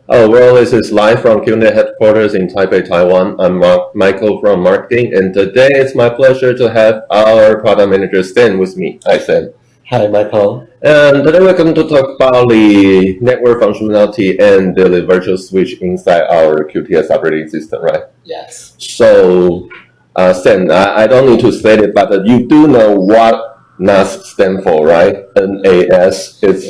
Oh, well, this is live from QNAP headquarters in Taipei, Taiwan. I'm Michael from marketing, and today it's my pleasure to have our product manager, Stan, with me. Hi, Stan. Hi, Michael. And today we're going to talk about the network functionality and the virtual switch inside our QTS operating system, right? Yes. So, Stan, I don't need to say it, but you do know what NAS stands for, right? NAS. It's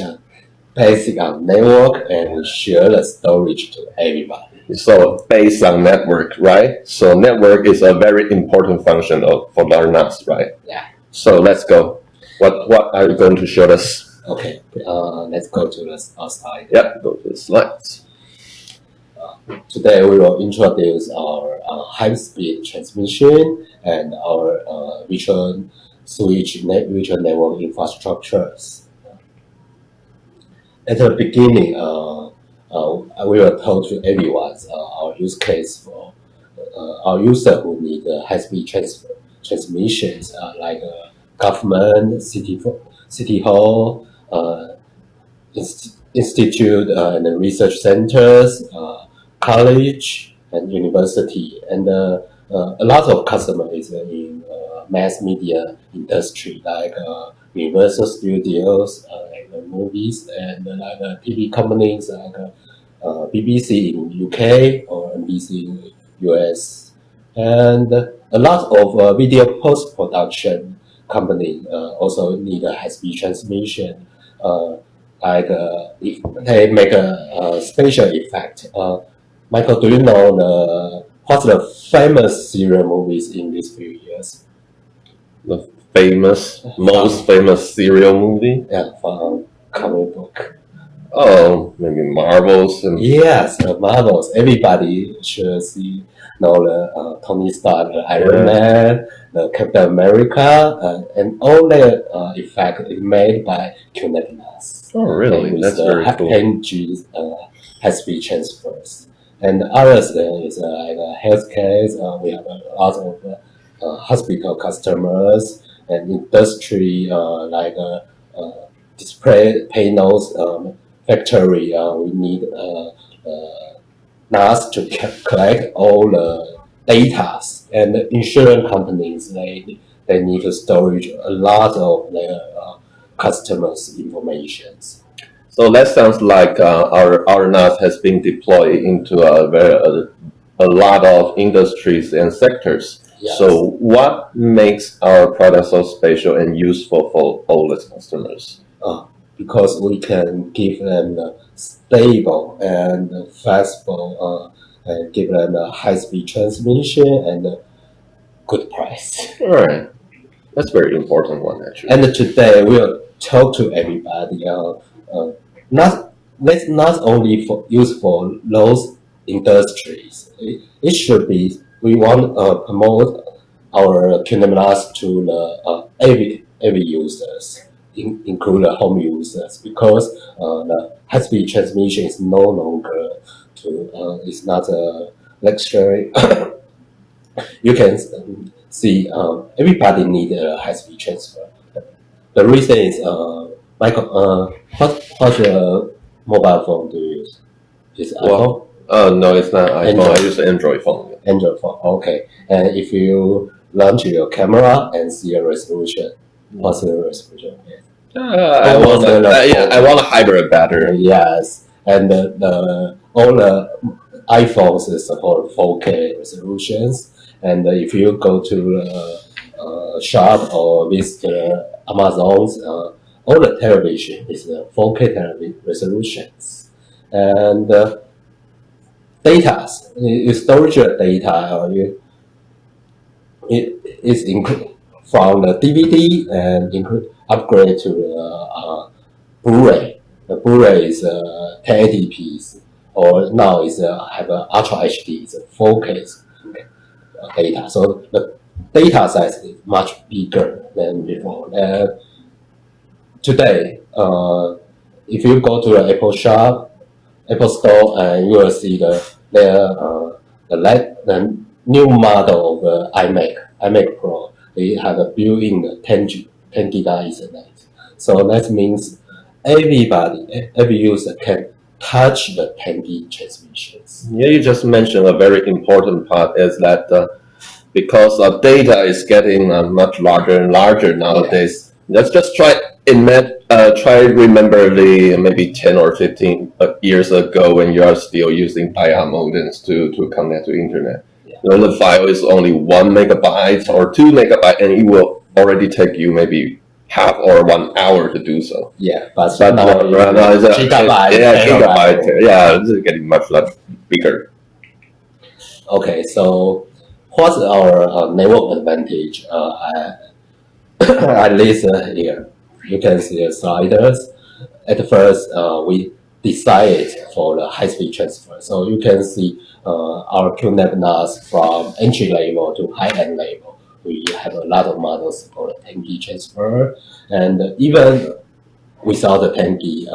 basic on network and share the storage to everybody. So based on network, right? So network is a very important function for our NAS, right? Yeah. So let's go. What are you going to show us? Okay. Let's go to the slide. Yep, go to the slides. Today we will introduce our high-speed transmission and our virtual switch virtual network infrastructures. At the beginning, we will tell to everyone our use case for our user who need high-speed transmissions like government, city hall, institute and research centers, college and university, and a lot of customers in mass media industry like Universal Studios, like movies, and like TV companies like BBC in UK or NBC in US, and a lot of video post-production company also need a high-speed transmission. Like if they make a special effect. Michael, do you know what's the famous serial movies in these few years? The most famous serial movie? Yeah, from comic book. Oh, maybe Marvels. Yes, Marvels. Everybody should know the Tony Stark, the Iron Man, the Captain America, and all the effect is made by QNAP. Oh, really? That's very cool. NG high-speed transfers. And others is like healthcare. We have a lot of hospital customers and industry like display panels factory. We need NAS to collect all the data, and insurance companies they need to storage a lot of their customers' information. So that sounds like our NAS has been deployed into a lot of industries and sectors. Yes. So what makes our product so special and useful for all the customers? Because we can give them stable and flexible, and give them a high-speed transmission and a good price. All right, that's very important one actually. And today we'll talk to everybody. That's not only for use for those industries. It should be we want to promote our QNAP to the every users, include the home users, because the high-speed transmission is no longer it's not a luxury. You can see everybody need a high-speed transfer. The reason is Michael, what's your mobile phone do you use? Is iPhone? No, it's not iPhone. Android. I use an Android phone. Android phone. Okay. And if you launch your camera and see a resolution, what's the resolution? I want a hybrid battery. Yes, and all the iPhones support 4K resolutions. And if you go to the shop or visit Amazon's, all the television is 4K television resolutions. And data, you storage your data, or it is include from the DVD and upgrade to the Blu-ray. The Blu-ray is 1080p, or now is have a Ultra HD, it's a 4K data. So the data size is much bigger than before. Today, if you go to the Apple shop, Apple store, and you will see the new model of iMac Pro. They have a built-in 10 gig Ethernet. So that means every user can touch the 10G transmissions. Yeah, you just mentioned a very important part is that because data is getting much larger and larger nowadays. Let's just try remember the maybe 10 or 15 years ago when you are still using dial modems to connect to internet. When the file is only 1 megabyte or 2 megabyte, and it will already take you maybe half or 1 hour to do so. Yeah, but now it's a gigabyte. Gigabyte. Yeah, this is getting much bigger. Okay, so what's our network advantage? At least here, you can see the sliders. At first, we decided for the high-speed transfer. So you can see our QNAP NAS from entry level to high-end level. We have a lot of models for the 10G transfer, and even without the 10G,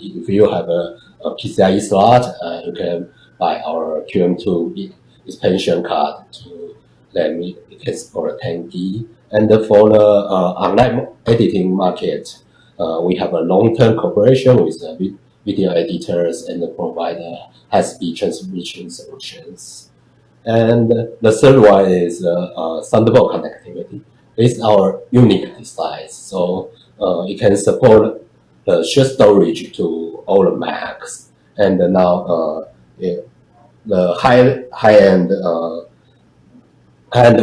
if you have a PCIe slot, you can buy our QM2 expansion card to let me support 10G. And for the online editing market, we have a long-term cooperation with video editors and provide high-speed transmission solutions. And the third one is Thunderbolt connectivity. It's our unique design, so it can support the shared storage to all the Macs. And now the high-end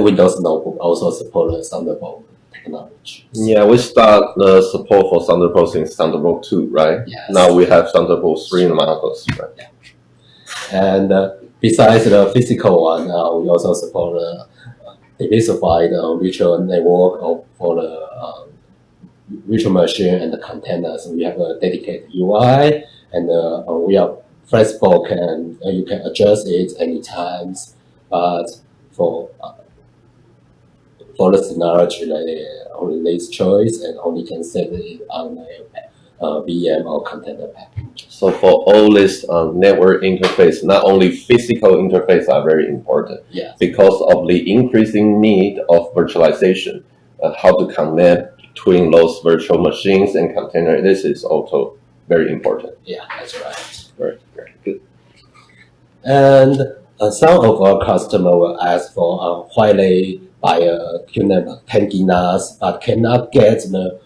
Windows notebook also support the Thunderbolt technology. Yeah, we start the support for Thunderbolt since Thunderbolt 2, right? Yes. Now we have Thunderbolt 3 models, right? Yeah. And besides the physical one, we also support diversified virtual network for the virtual machine and the containers. We have a dedicated UI, and we are flexible, and you can adjust it anytime. But for the scenario, only this choice, and only can set it on a VM or container package. So for all this network interface, not only physical interface are very important. Yes. Because of the increasing need of virtualization, how to connect between those virtual machines and container, this is also very important. Yeah, that's right. Very, very good. And some of our customers will ask for why they buy a QNAP 10G NAS but cannot get the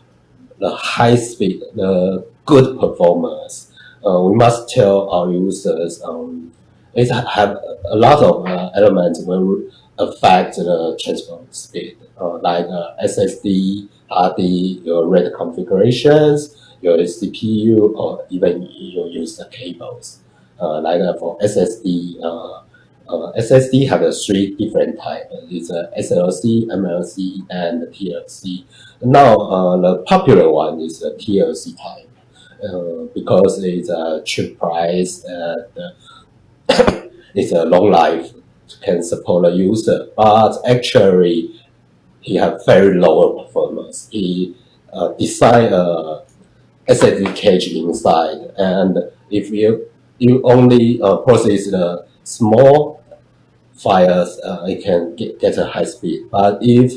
high speed, the good performance. We must tell our users it have a lot of elements will affect the transfer speed, like SSD, RD, your RAID configurations, your CPU, or even you use the cables. Like for SSD, SSD have 3 different types. It's SLC, MLC, and TLC. Now, the popular one is the TLC type because it's a cheap price and it's a long life, can support the user. But actually, he have very lower performance. He design a SSD cache inside, and if you only process the small files, it can get a high speed. But if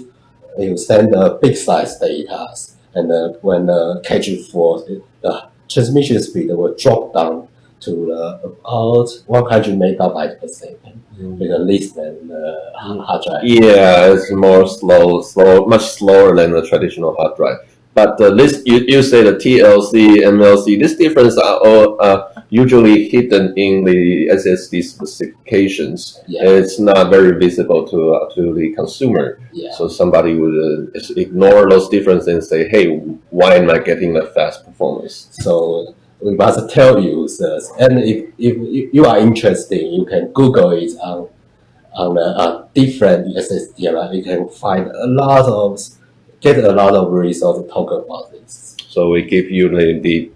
you send a big size data, and when the cache is full, the transmission speed will drop down to about 100 megabytes per second, with less than the hard drive. Yeah, it's more slow, much slower than the traditional hard drive. But this, you say the TLC, MLC, this difference are all usually hidden in the SSD specifications. Yeah. It's not very visible to the consumer. Yeah. So somebody would ignore those differences and say, hey, why am I getting the fast performance? So we must tell users, and if you are interested, you can Google it on a different SSD. Right? You can find get a lot of resources to talk about this. So we give you the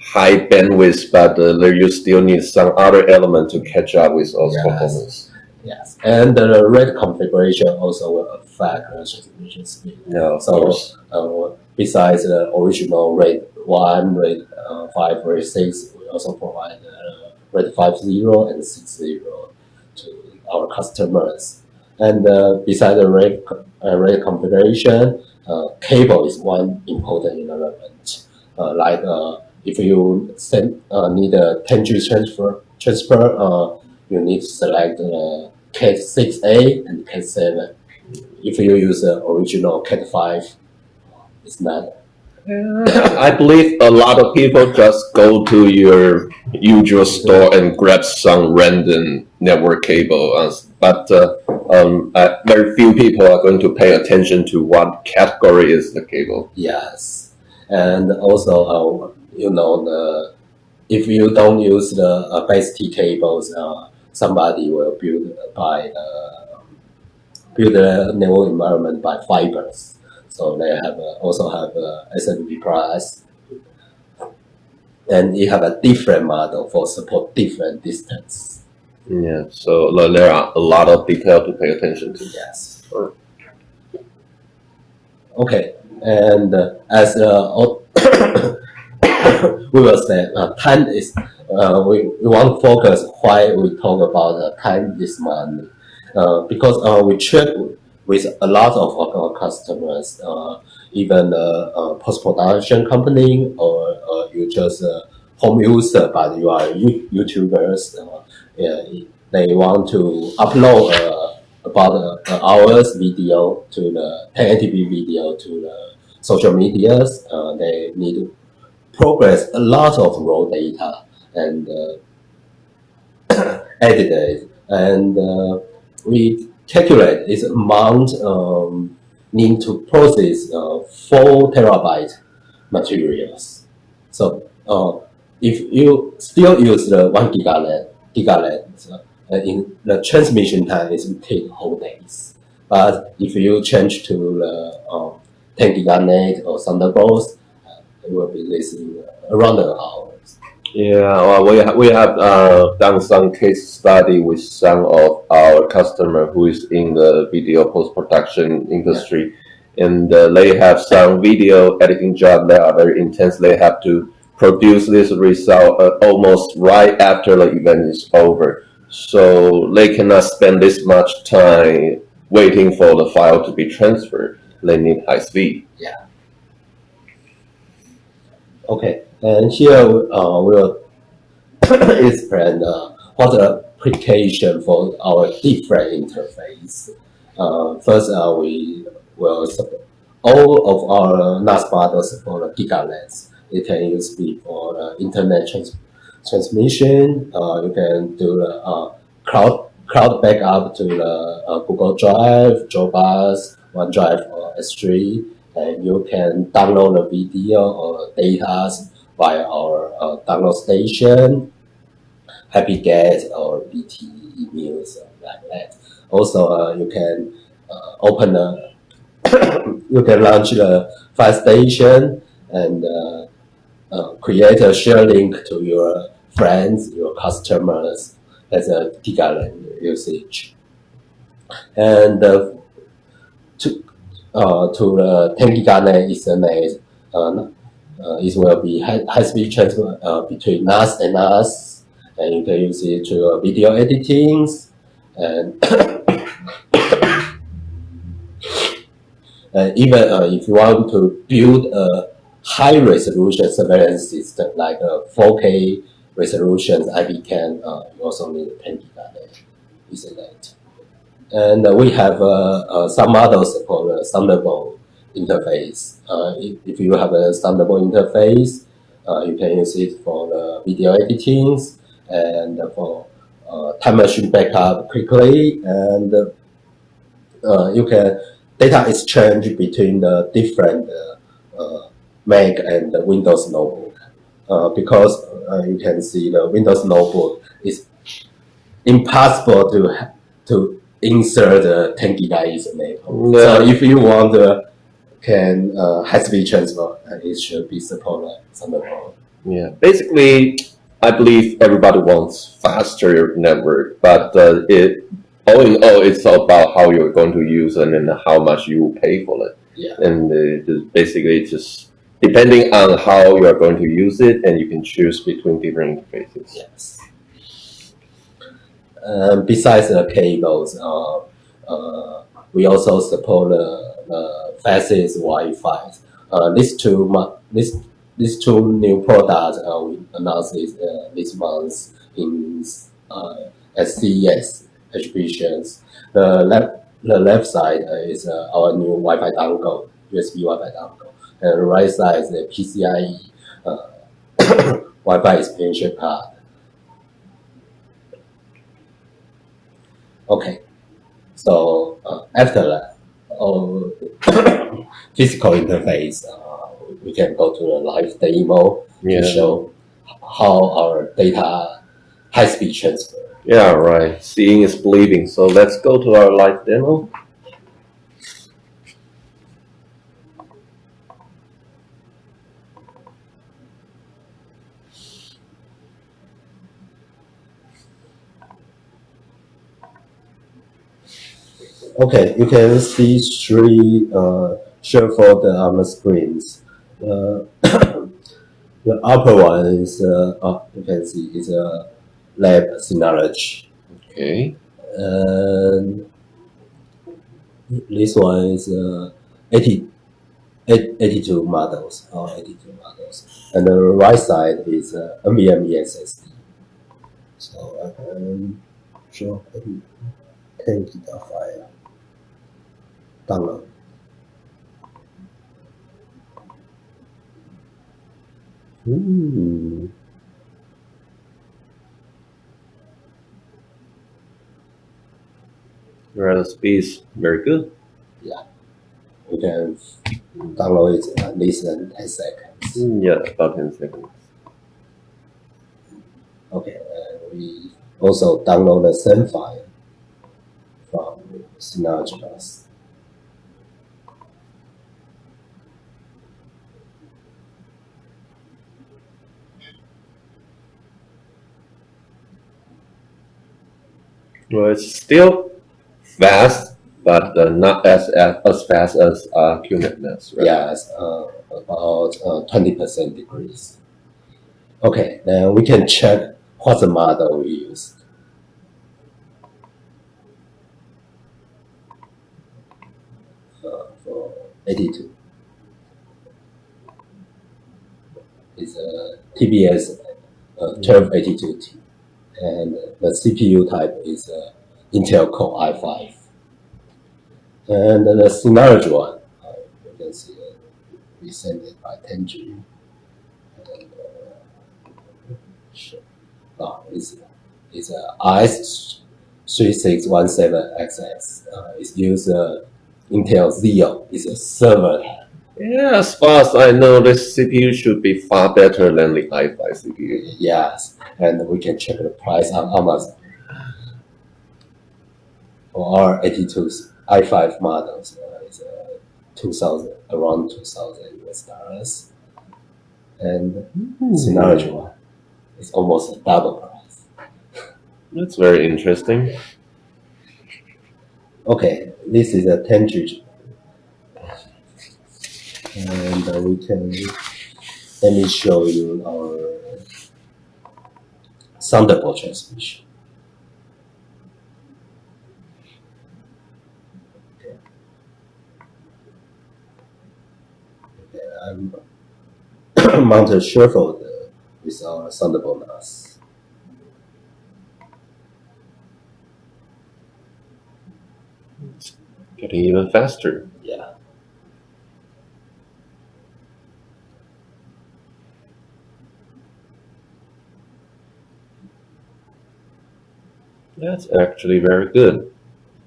high bandwidth, but you still need some other element to catch up with those performance. Yes, and the RAID configuration also will affect the transmission speed. Yeah, so besides the original RAID 1, RAID 5, RAID 6, we also provide RAID 5.0 and 6.0 to our customers. And besides the RAID configuration, cable is one important element. Like if you need a 10G transfer, you need to select Cat 6A and Cat 7. If you use the original Cat 5, it's not. I believe a lot of people just go to your usual store and grab some random network cable, but very few people are going to pay attention to what category is the cable. Yes, and also if you don't use the base T cables, somebody will build a network environment by fibers. So they also have SMB plus, and you have a different model for support different distance. Yeah, so there are a lot of detail to pay attention to. Yes. Okay, and as we will say, time is. We want to focus why we talk about time is money, because we check with a lot of our customers, even post-production company, or you just home user, but you are YouTubers. They want to upload about an hour's video to the 1080p video to the social medias. They need to progress a lot of raw data and edit it, and we calculate its amount need to process 4 terabyte materials. So if you still use the 1 gigabyte, in the transmission time it will take whole days. But if you change to the 10 gigabyte or Thunderbolts, it will be less in around an hour. Yeah, well, we have done some case study with some of our customer who is in the video post-production industry, and they have some video editing job that are very intense. They have to produce this result almost right after the event is over, so they cannot spend this much time waiting for the file to be transferred. They need high speed. Yeah. Okay. And here we'll explain what the application for our different interface. First, we will support all of our NAS models support gigalets. You can use it for internet transmission. You can do the cloud backup to the Google Drive, Dropbox, OneDrive, or S3, and you can download the video or data via our download station, HappyGet or BT emails like that. Also, you can you can launch the file station and create a share link to your friends, your customers as a gigabyte usage. And to the 10 gigabyte Ethernet, it will be high-speed transfer between NAS and NAS, and you can use it to video editing, and even if you want to build a high-resolution surveillance system like a 4K resolution IP cam, you also need a 10 gigabyte Ethernet. And we have some models for the Thunderbolt interface. If you have a Thunderbolt interface, you can use it for the video editing and for time machine backup quickly, and you can data exchange between the different Mac and the Windows notebook. Because you can see the Windows notebook is impossible to insert the 10 gigabyte Ethernet. Yeah. So if you want can high-speed transfer, it should be supported Thunderbolt. Yeah, basically, I believe everybody wants faster network, but all in all, it's about how you're going to use it and how much you will pay for it. Yeah. And basically, just depending on how you are going to use it, and you can choose between different interfaces. Yes. Besides the cables, we also support the fastest Wi-Fi. These these two new products we announced this month in at CES exhibitions. The left side is our new Wi-Fi dongle, USB Wi-Fi dongle, and the right side is the PCIe Wi-Fi expansion card. Okay, so after that, physical interface, we can go to the live demo to show how our data high-speed transfer. Yeah, right. Seeing is believing. So let's go to our live demo. Okay, you can see three shearfold on the screens. The upper one is you can see is a lab Synology. Okay. And this one is 82 models, 82 models. And the right side is NVMe SSD. So I can show 10 gigabyte download. The speed is very good. Yeah, we can download it at least in 10 seconds. Yeah, about 10 seconds. Okay, and we also download the same file from Synology Plus. Well, it's still fast, but not as fast as QNAP, right? Yes, about 20% decrease. Okay, then we can check what's the model we use. For 82. It's a TBS 1282T. And the CPU type is Intel Core i5. And the Synology one, you can see we sent it by 10G. And, it's a RS3617XX. It's used Intel Xeon. It's a server type. Yeah, as far as I know, this CPU should be far better than the i5 CPU. Yes, and we can check the price on Amazon. For our 82 i5 models, it's around 2,000 US dollars. And Synology one is almost a double price. That's very interesting. Okay, this is a 10G. And we can, let me show you our Thunderbolt transmission. Okay. I'm mounted shearfold with our Thunderbolt NAS. It's getting even faster. Yeah. That's actually very good.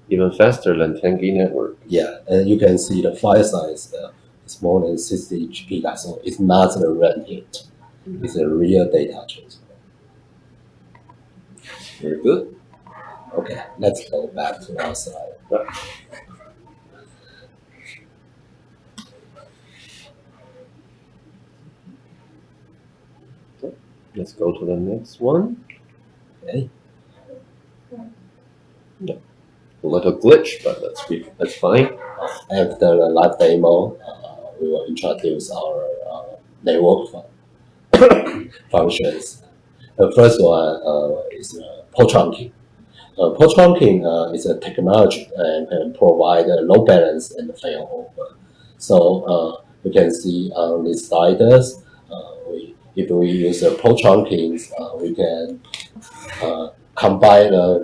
Even faster than 10G network. Yeah, and you can see the file size is more than 60 GB, so it's not a run hit. It's a real data transfer. Very good. Okay, let's go back to our slide. Let's go to the next one. Okay. Yeah. A little glitch, but that's fine. After the live demo, we will introduce our network functions. The first one is port trunking. Port trunking is a technology and can provide a load balance and failover. So you can see on these sliders, if we use port trunking, we can combine a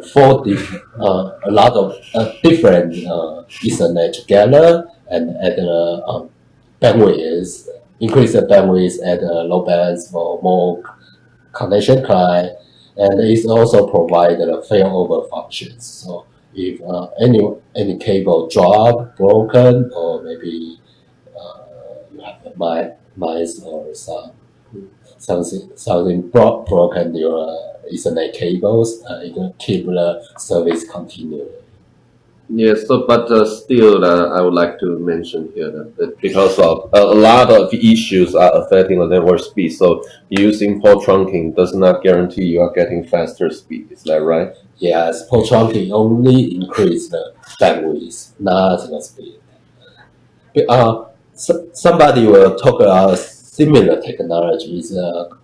lot of different Ethernet together and add bandwidth, increase the bandwidth at low balance for more connection client, and it also provide failover functions. So if any cable drop, broken, or maybe you have a mice or something broken your Ethernet cables, it will keep the service continuing. Yes, so, but still, I would like to mention here that because of a lot of issues are affecting the network speed, so using port trunking does not guarantee you are getting faster speed. Is that right? Yes, port trunking only increase the bandwidth, not the speed. Somebody will talk about similar technology. Is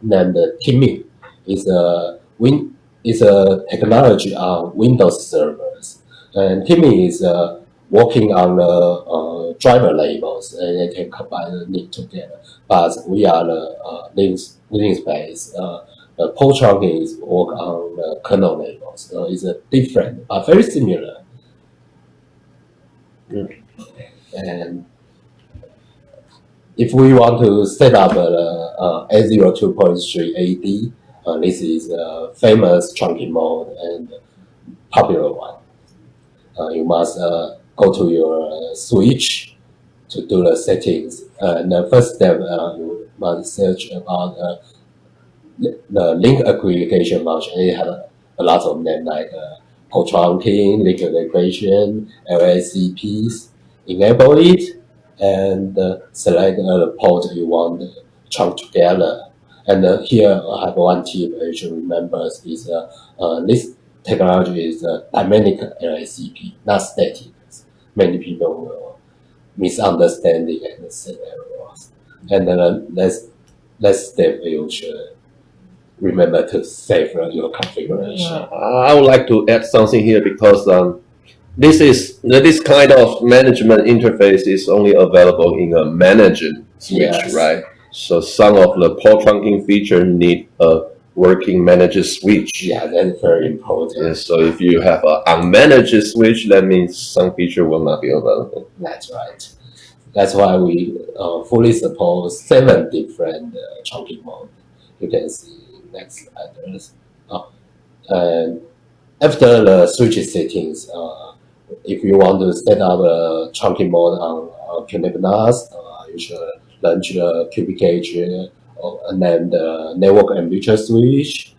named Timmy. Is a technology on Windows servers. And Timmy is working on the driver labels, and they can combine it together. But we are the Linux based. The port trunking is work on the kernel labels, so it's different but very similar. And if we want to set up a 802.3 AD, this is a famous trunking mode and popular one. You must go to your switch to do the settings. And the first step, you must search about the link aggregation function. It has a lot of names like port trunking, link aggregation, LACPs. Enable it and select the port you want to trunk together. And here I have one tip you should remember is this technology is dynamic LACP, not static. Many people will misunderstand it and set errors. And let's step you should remember to save your configuration. I would like to add something here because this kind of management interface is only available in a managed switch, yes. Right? So some of the port trunking feature need a working managed switch. Yeah, that's very important. Yeah, so if you have an unmanaged switch, that means some feature will not be available. That's right. That's why we fully support 7 different trunking modes. You can see next address. And after the switch settings, if you want to set up a trunking mode on QNAP NAS, you should launch the QB gauge and then the network and virtual switch,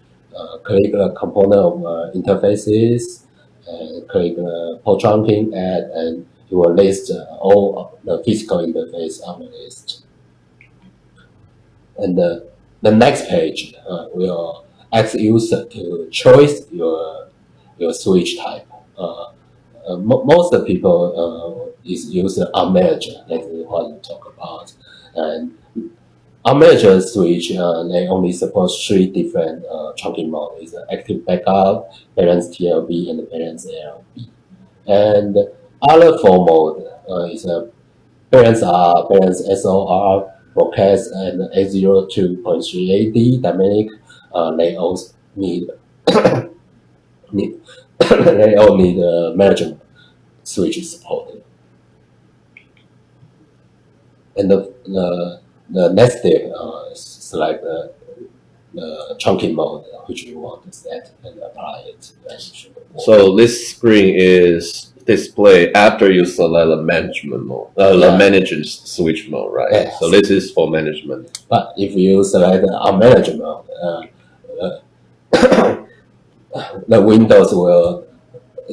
click the component of interfaces, and click port trunking, and it will list all the physical interface on the list. And the next page will ask user to choose your switch type. Most of the people is use unmanaged. That's what you talk about. And unmanaged switch, they only support 3 different trunking modes: is active backup, balanced TLB, and balanced LB. And other 4 mode is balanced R, balanced SOR, broadcast, and 802.3 AD dynamic. They all need they all need management switch supported. And the next step select the trunking mode which you want to set and apply it. So this screen is display after you select the management mode, the managed switch mode, right? Yes. So this is for management. But if you select the unmanaged mode, the Windows will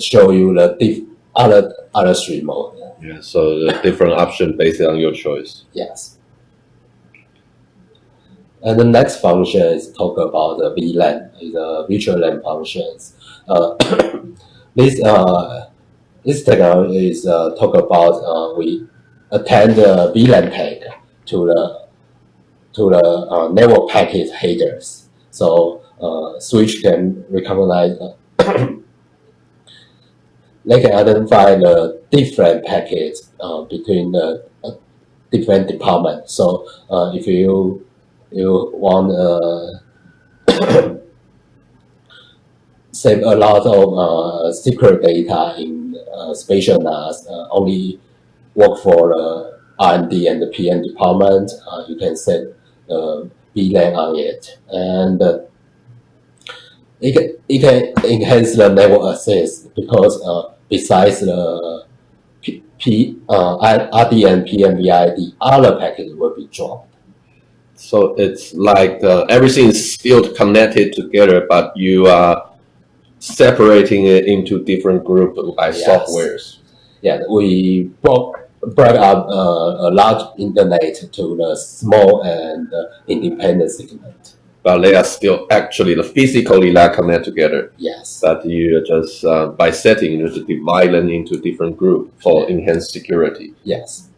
show you the other 3 modes. Yeah, so the different option based on your choice. Yes. And the next function is talk about the VLAN, is the virtual LAN functions. This technology is talk about we attach the VLAN tag to the network packet headers. So switch can recognize they can identify the different packets between the different departments. So if you you want save a lot of secret data in spatial NAS, only work for the R&D and the PM department, you can set VLAN on it, and it can enhance the network access because besides the RD and PM VID, other packets will be dropped. So it's like everything is still connected together, but you are separating it into different groups by softwares. Yeah, we broke up a large internet to the small and independent segment. But they are still actually physically not connected together. Yes. But you just by setting, you just divide them into different groups for enhanced security. Yes.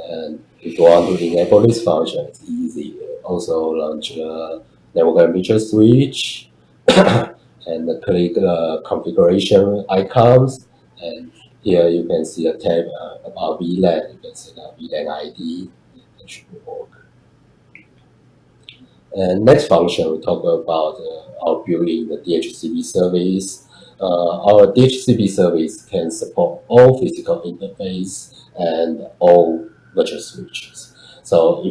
And if you want to enable this function, it's easy. Also launch the network temperature switch and click the configuration icons. And here you can see a tab about VLAN. You can see the VLAN ID. It should work. And next function, we talk about our building the DHCP service. Our DHCP service can support all physical interface and all virtual switches. So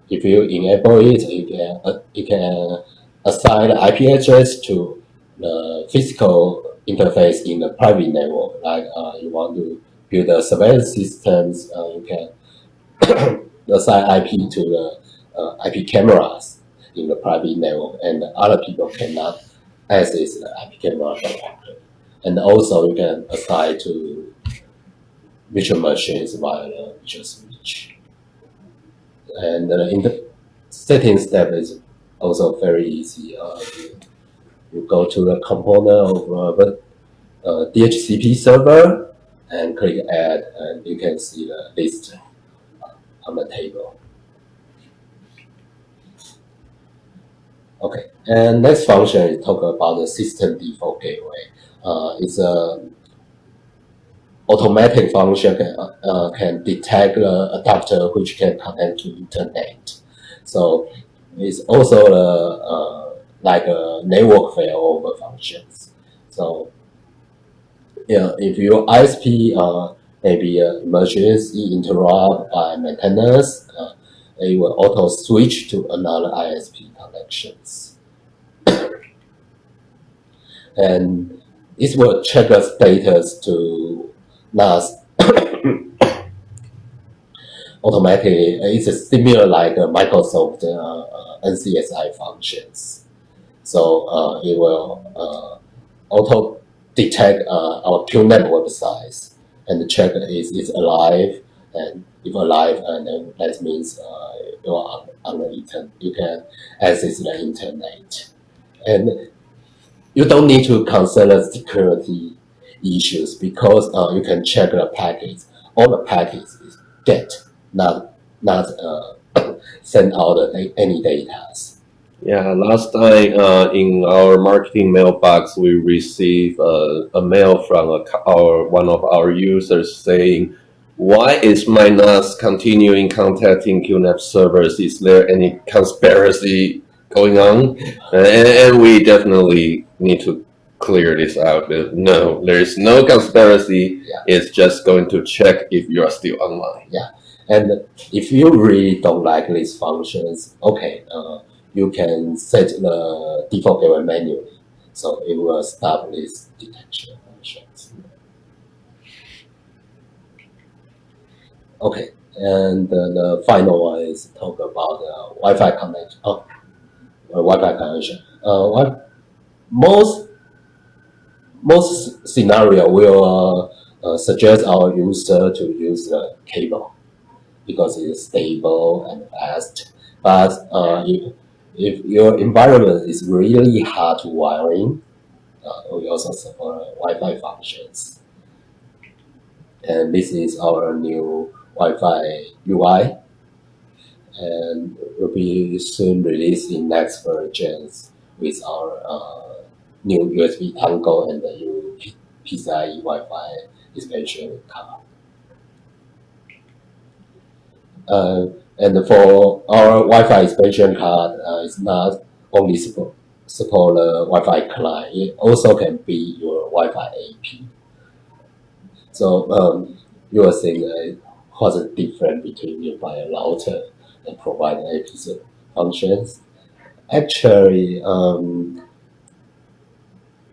if you enable it, you can assign the IP address to the physical interface in the private network. Like you want to build a surveillance systems, you can assign IP to the IP cameras in the private network, and other people cannot access the IP camera directly. And also you can assign to virtual machines via the virtual switch. And in the setting step is also very easy. You go to the component of DHCP server and click add, and you can see the list on the table. Okay, and next function is talk about the system default gateway. It's a automatic function can detect the adapter which can connect to internet. So it's also like a network failover functions. So yeah, if your ISP maybe emergency interrupt by maintenance, it will auto switch to another ISP connections. And this will check the status to NAS automatically. It's similar like Microsoft NCSI functions. So it will auto detect our QNAP websites and check if it's alive, and if alive, and then that means you are on the internet. You can access the internet, and you don't need to consider security issues because you can check the packets. All the packets is get, not send out any data. Yeah, last time in our marketing mailbox, we received a mail from one of our users saying, "Why is my NAS continuing contacting QNAP servers? Is there any conspiracy going on?" And we definitely need to clear this out. No, there is no conspiracy. Yeah. It's just going to check if you are still online. Yeah, and if you really don't like these functions, okay, you can set the default gateway manually, so it will stop these detection functions. Okay, and the final one is talk about Wi-Fi connection. Wi-Fi connection. Most scenario will suggest our user to use the cable because it is stable and fast. But if your environment is really hard to wiring, we also support Wi-Fi functions. And this is our new Wi-Fi UI, and will be soon released in next versions with our new USB dongle and the new PCIe Wi-Fi expansion card. And for our Wi-Fi expansion card, it's not only support the Wi-Fi client, it also can be your Wi-Fi AP. So you are saying what's the difference between unify a router and provide AP functions? Actually,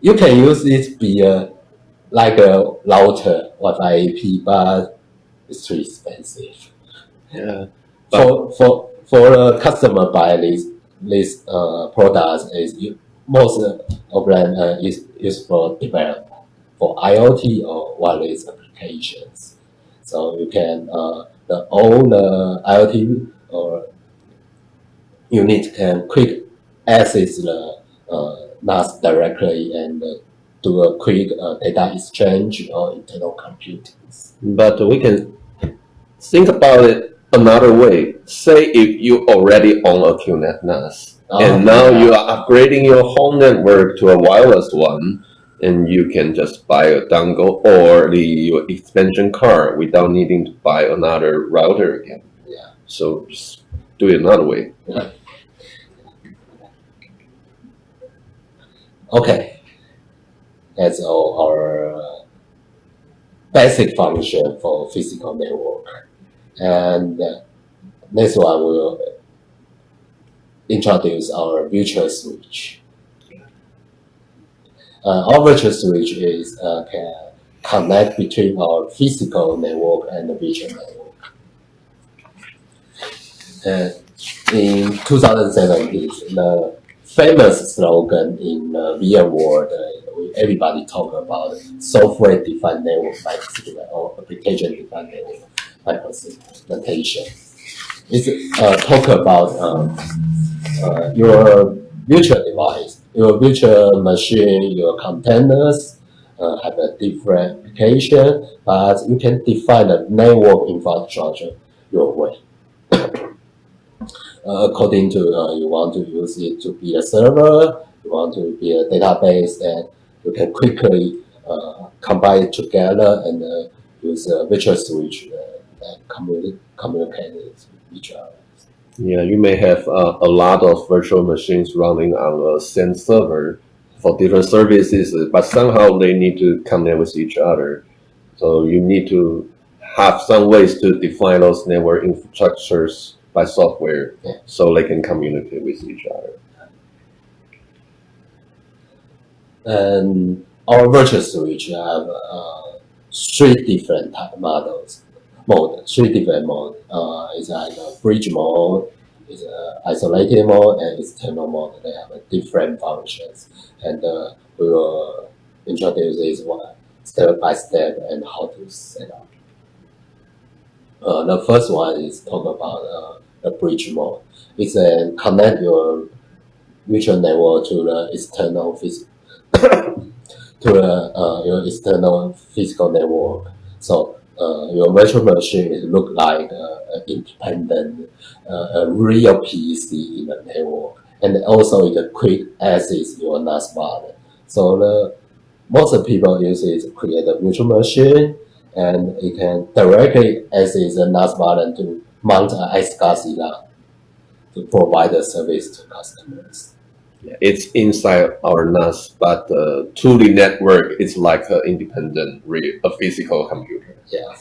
you can use it be like a router Wi-Fi AP, but it's too expensive. Yeah. For a customer buy this products most of them is for develop for IoT or wireless applications. So you can the all the IoT or unit can quick access the NAS directly and do a quick data exchange or internal computing. But we can think about it another way. Say if you already own a QNAP NAS, and now you are upgrading your home network to a wireless one, and you can just buy a dongle or your expansion card without needing to buy another router again. Yeah. So just do it another way. Yeah. Okay. That's all our basic function for physical network. And next one will introduce our virtual switch. Our virtual switch is can connect between our physical network and the virtual network. In 2017, the famous slogan in the VR world, everybody talk about software-defined network or application-defined network Micro-Segmentation. It's talk about your virtual device, your virtual machine, your containers have a different application, but you can define the network infrastructure your way. According to you want to use it to be a server, you want to be a database, and you can quickly combine it together and use a virtual switch and communicate with each other. Yeah, you may have a lot of virtual machines running on a same server for different services, but somehow they need to connect with each other. So you need to have some ways to define those network infrastructures by software, so they can communicate with each other. And our virtual switch have three different models. Three different modes. It's like a bridge mode, it's an isolated mode, and external mode. They have different functions, and we will introduce this one step by step and how to set up. The first one is talk about the bridge mode. It's connect your virtual network to the external your external physical network. So your virtual machine look like an independent, a real PC in the network, and also it can quick access your NAS button. So most people use it to create a virtual machine, and it can directly access the NAS button to mount an iSCSI LAN to provide the service to customers. Yeah, it's inside our NAS, but to the network, it's like an independent, a physical computer. Yeah.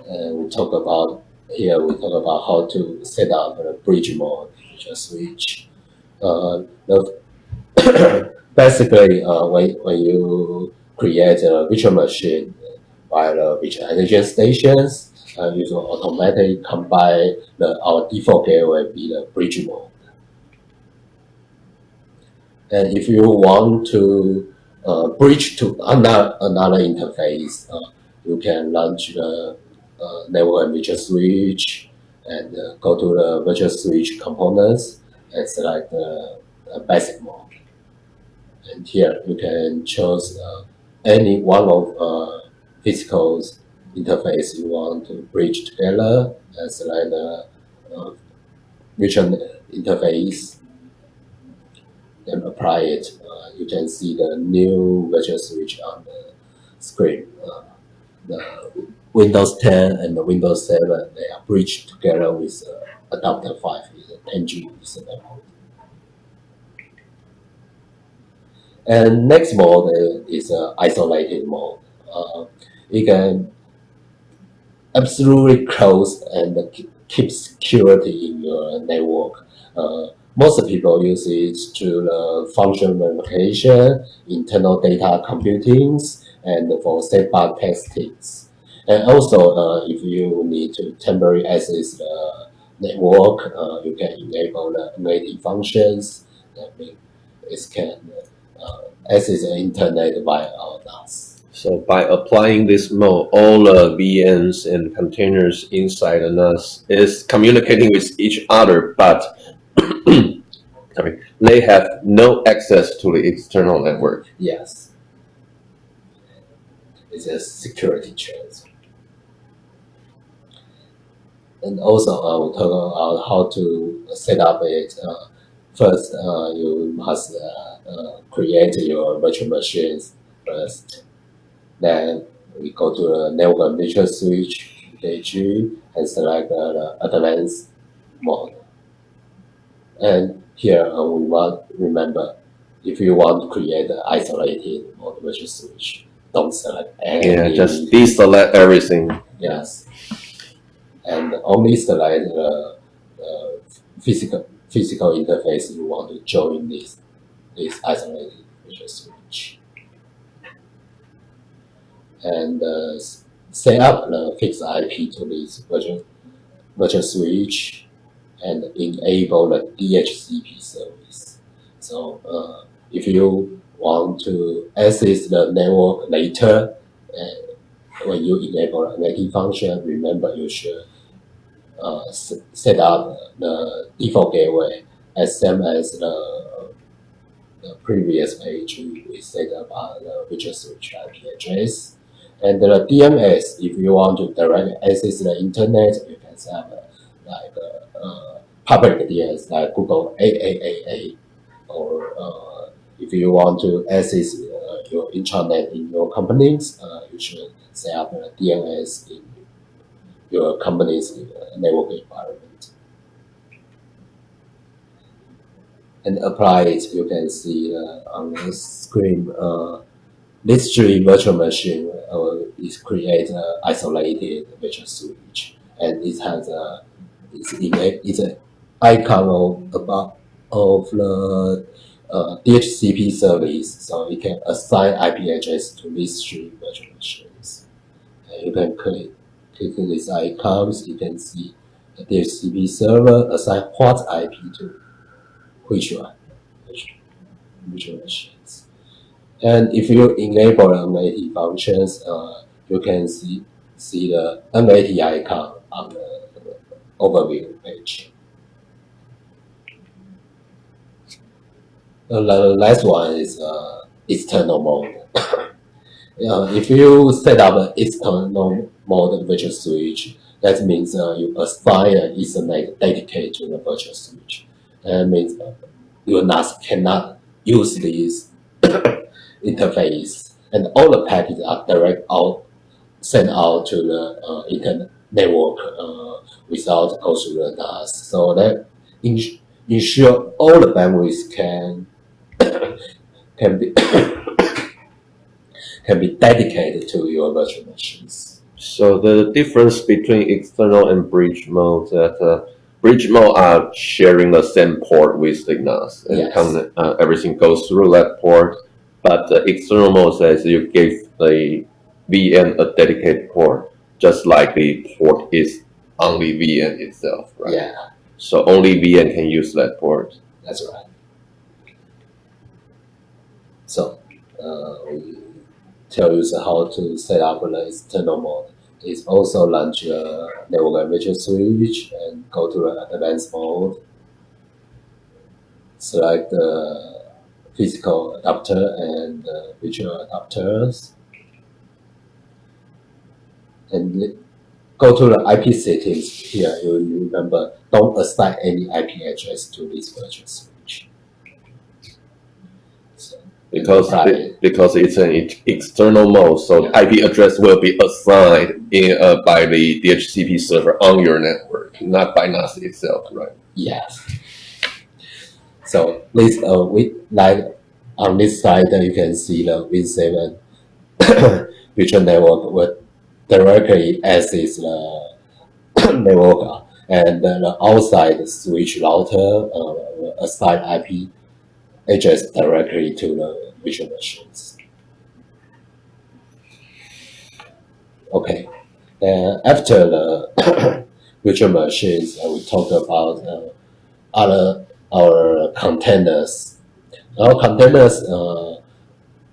And we talk about how to set up a bridge mode, virtual switch. Basically, when you create a virtual machine by the virtualization stations, you will automatically combine our default gateway be the bridge mode. And if you want to bridge to another interface, you can launch the network and virtual switch and go to the virtual switch components and select the basic mode. And here you can choose any one of physical interface you want to bridge together and select the virtual interface and apply it. You can see the new virtual switch on the screen. Windows 10 and the Windows 7, they are bridged together with adapter 5 is a 10G Ethernet mode. And next mode is isolated mode. You can absolutely close and keep security in your network. Most people use it to the function verification, internal data computing, and for sandbox testings. And also, if you need to temporarily access the network, you can enable the native functions. That means it can access the internet via NAS. So by applying this mode, all the VMs and containers inside the NAS is communicating with each other, but sorry, they have no access to the external network. Yes. It's a security transfer. And also, we'll talk about how to set up it. First, you must create your virtual machines first. Then we go to the network virtual switch, VLAN, and select the advanced mode. And here we want remember, if you want to create an isolated mode virtual switch, don't select any. Yeah, just deselect everything. Yes, and only select the physical interface you want to join this isolated virtual switch. And set up the fixed IP to this virtual switch and enable the DHCP service. So if you want to access the network later, when you enable a native function, remember you should set up the default gateway as same as the previous page we set up the virtual switch IP address. And the DNS, if you want to directly access the internet, you can set up like public DNS like Google AAAA, or if you want to access your intranet in your companies, you should set up a DNS in your company's network environment. And apply it, you can see on the screen. This three virtual machine is create an isolated virtual switch, and it has it's an icon of the DHCP service, so you can assign IP address to these three virtual machines. And you can click these icons, you can see the DHCP server assign what IP to which one, virtual machines. And if you enable the NAT functions, you can see the NAT icon on the overview page. The last one is external mode. If you set up an external mode virtual switch, that means you assign an Ethernet dedicated to the virtual switch. That means your NAS cannot use this interface, and all the packets are sent out to the internet network without go through the NAS. So that ensure all the bandwidth can be dedicated to your virtual machines. So the difference between external and bridge mode that bridge mode are sharing the same port with the NAS, and yes, everything goes through that port. But the external mode says you give the VM a dedicated port, just like the port is only VM itself, right? Yeah. So only VM can use that port. That's right. So we tell you how to set up the external mode. It's also launch a network virtual switch and go to the advanced mode. Select the physical adapter and the virtual adapters. And go to the IP settings. Here you remember, don't assign any IP address to this virtual switch. So because it's an external mode, so the IP address will be assigned by the DHCP server on your network, not by NAS itself, right? Yes. So this we like on this slide you can see the Win7 virtual network will directly access the network, and the outside switch router will assign IP address directly to the virtual machines. Okay, and after the virtual machines, we talk about our containers. Our containers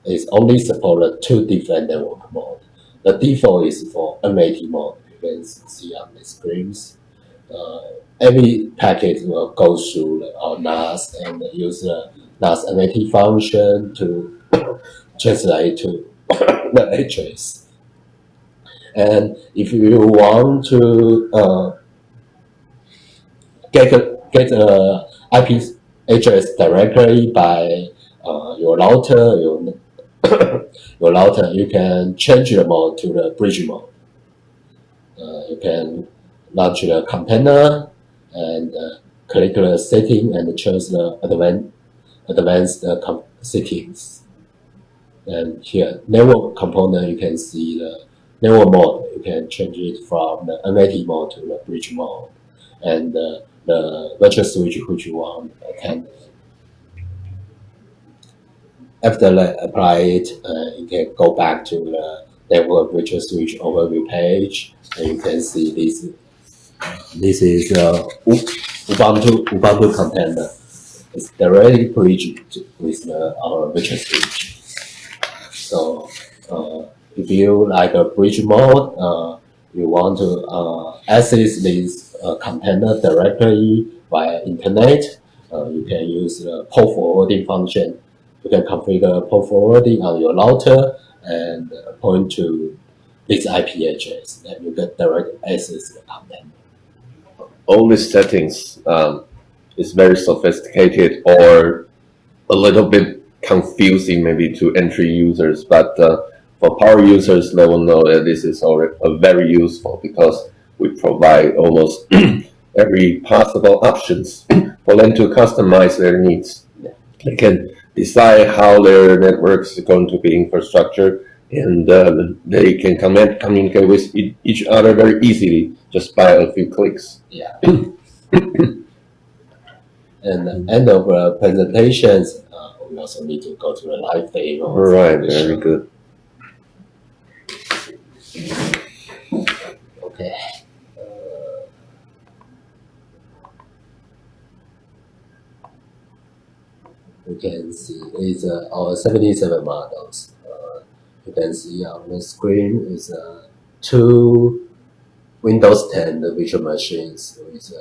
is only supported 2 different network modes. The default is for MAT mode. You can see on the screens. Every packet will go through our NAS and use the NAS MAT function to translate to the address. And if you want to get a IP address directly by your router, your router, you can change the mode to the bridge mode. You can launch the container and click the setting and choose the advanced settings. And here, network component, you can see the network mode. You can change it from the MAT mode to the bridge mode. And the virtual switch which you want can. After that, apply it, you can go back to the network virtual switch overview page, and you can see this. This is Ubuntu container. It's directly bridged with our virtual switch. So if you like a bridge mode, you want to access this container directly via internet, you can use the port forwarding function. You can configure port forwarding on your router and point to this IP address, and you get direct access to the container. All these settings is very sophisticated or a little bit confusing maybe to entry users, but for power users, they will know that this is already very useful because we provide almost every possible options for them to customize their needs. They can decide how their networks are going to be infrastructure, and they can communicate with each other very easily just by a few clicks. Yeah. And at the end of presentations, we also need to go to the live demo. Right, very good. Okay. You can see it's our 77 models. You can see on the screen is 2 Windows 10 virtual machines with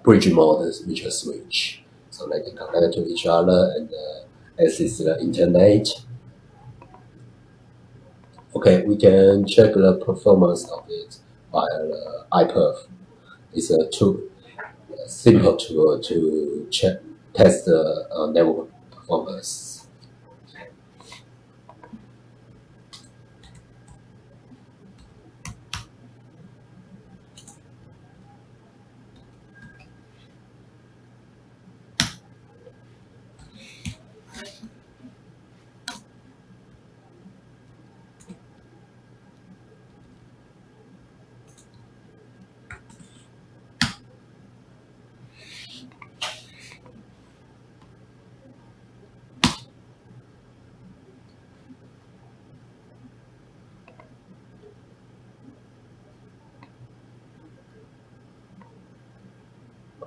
bridge mode virtual switch, so they can connect to each other and access the internet. Okay, we can check the performance of it via the iPerf. It's a simple tool to test the network performance.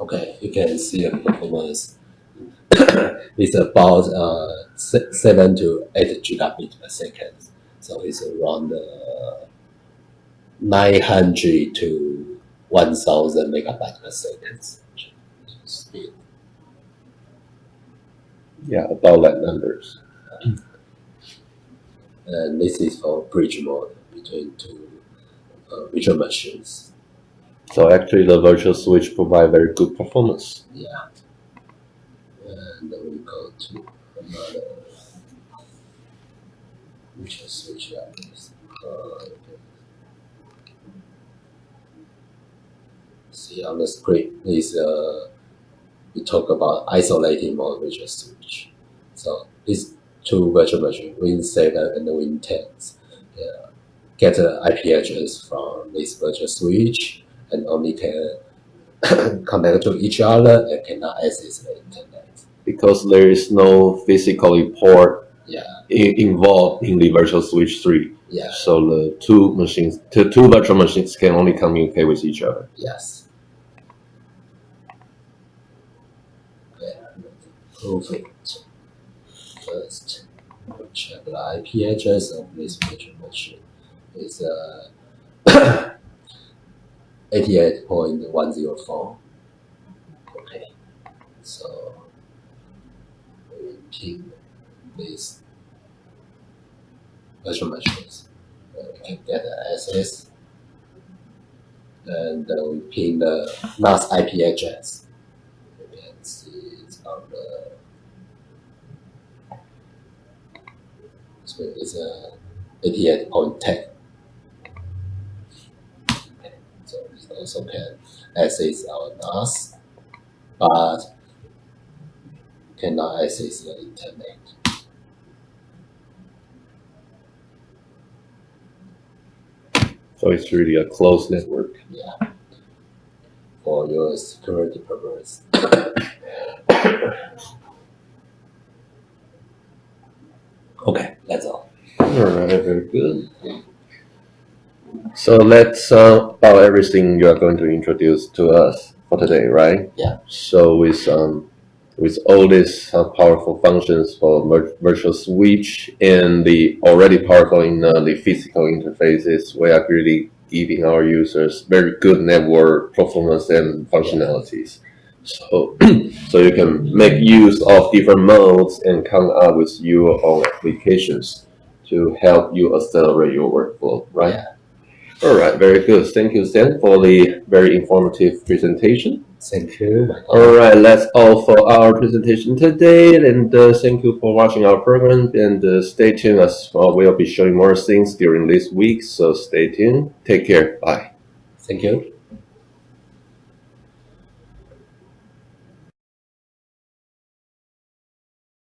Okay, you can see the performance. It's about 7 to 8 gigabit per second, so it's around 900 to 1000 megabytes per second speed. Yeah, about that numbers. And this is for bridge mode between 2 virtual machines. So actually, the virtual switch provide very good performance. Yeah. And then we go to another Which is switch address. See on the screen is we talk about isolating mode virtual switch. So these two virtual machine, Win7 and Win10, get an IP address from this virtual switch and only can connect to each other and cannot access the internet. Because there is no physical port involved in the virtual switch 3. Yeah. So the two virtual machines can only communicate with each other. Yes. Perfect. First, check the IP address of this virtual machine. It's 88.104. Okay. So we ping this virtual machines. We can get the access. And we ping the last IP address. You can see it's on the. So it's 88.10. So we also can access our NAS, but cannot access the internet. So it's really a closed network. Yeah. For your security purpose. Okay, that's all. Alright, very good. So let's about everything you are going to introduce to us for today, right? Yeah. So with all these powerful functions for virtual switch and the already powerful in the physical interfaces, we are really giving our users very good network performance and functionalities. So you can make use of different modes and come up with your own applications to help you accelerate your workflow, right? Yeah. All right, very good. Thank you, Stan, for the very informative presentation. Thank you. All right, that's all for our presentation today. And thank you for watching our program. And stay tuned as well. We'll be showing more things during this week. So stay tuned. Take care. Bye. Thank you.